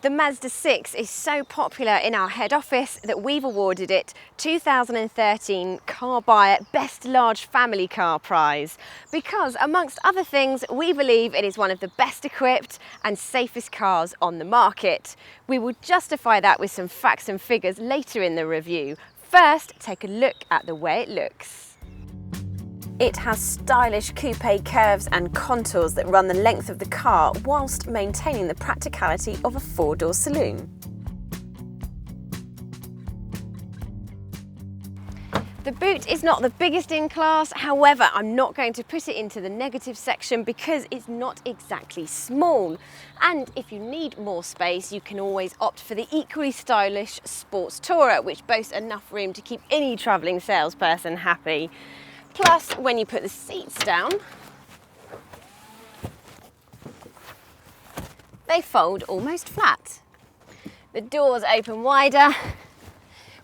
The Mazda 6 is so popular in our head office that we've awarded it 2013 CarBuyer Best Large Family Car Prize because, amongst other things, we believe it is one of the best equipped and safest cars on the market. We will justify that with some facts and figures later in the review. First, take a look at the way it looks. It has stylish coupe curves and contours that run the length of the car whilst maintaining the practicality of a four-door saloon. The boot is not the biggest in class, however, I'm not going to put it into the negative section because it's not exactly small. And if you need more space, you can always opt for the equally stylish Sports Tourer, which boasts enough room to keep any travelling salesperson happy. Plus, when you put the seats down, they fold almost flat. The doors open wider,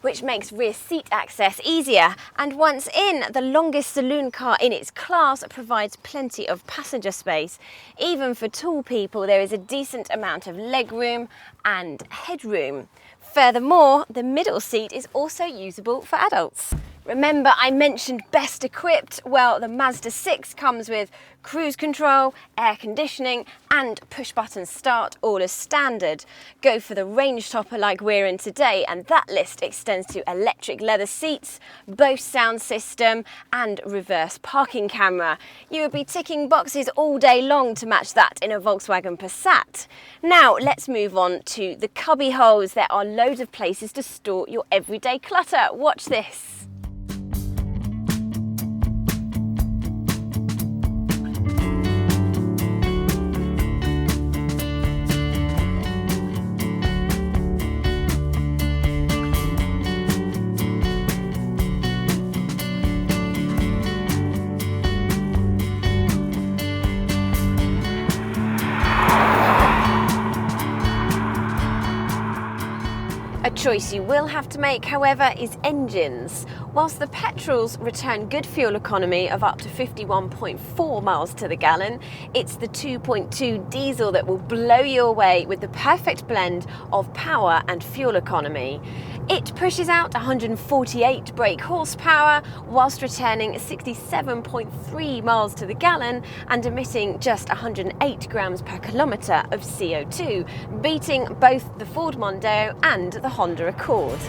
which makes rear seat access easier. And once in, the longest saloon car in its class provides plenty of passenger space. Even for tall people, there is a decent amount of legroom and headroom. Furthermore, the middle seat is also usable for adults. Remember, I mentioned best equipped? Well, the Mazda 6 comes with cruise control, air conditioning and push-button start, all as standard. Go for the range topper like we're in today, and that list extends to electric leather seats, Bose sound system and reverse parking camera. You would be ticking boxes all day long to match that in a Volkswagen Passat. Now, let's move on to the cubby holes. There are loads of places to store your everyday clutter. Watch this. A choice you will have to make, however, is engines. Whilst the petrols return good fuel economy of up to 51.4 miles to the gallon, it's the 2.2 diesel that will blow you away with the perfect blend of power and fuel economy. It pushes out 148 brake horsepower whilst returning 67.3 miles to the gallon and emitting just 108 grams per kilometre of CO2, beating both the Ford Mondeo and the Honda Accord.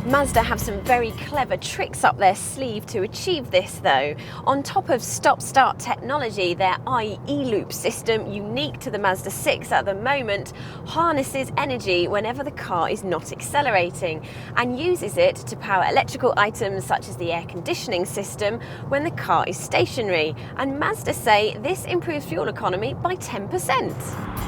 Mazda have some very clever tricks up their sleeve to achieve this though. On top of stop-start technology, their IE loop system, unique to the Mazda 6 at the moment, harnesses energy whenever the car is not accelerating and uses it to power electrical items such as the air conditioning system when the car is stationary. And Mazda say this improves fuel economy by 10%.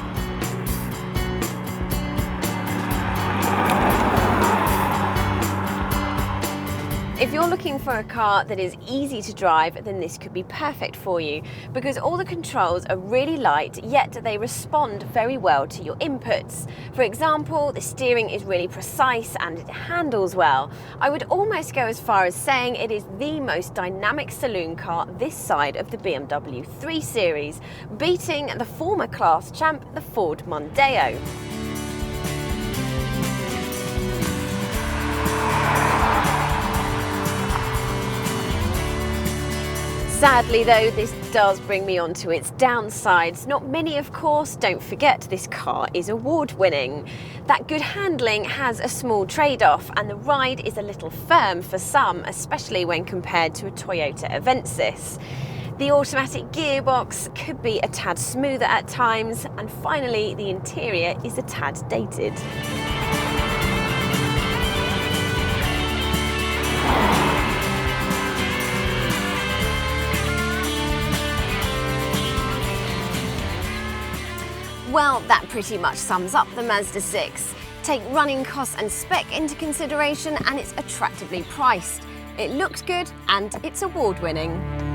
If you're looking for a car that is easy to drive, then this could be perfect for you because all the controls are really light, yet they respond very well to your inputs. For example, the steering is really precise and it handles well. I would almost go as far as saying it is the most dynamic saloon car this side of the BMW 3 Series, beating the former class champ, the Ford Mondeo. Sadly though, this does bring me on to its downsides. Not many, of course. Don't forget, this car is award-winning. That good handling has a small trade-off, and the ride is a little firm for some, especially when compared to a Toyota Avensis. The automatic gearbox could be a tad smoother at times, and finally, the interior is a tad dated. Well, that pretty much sums up the Mazda 6. Take running costs and spec into consideration and it's attractively priced. It looks good and it's award-winning.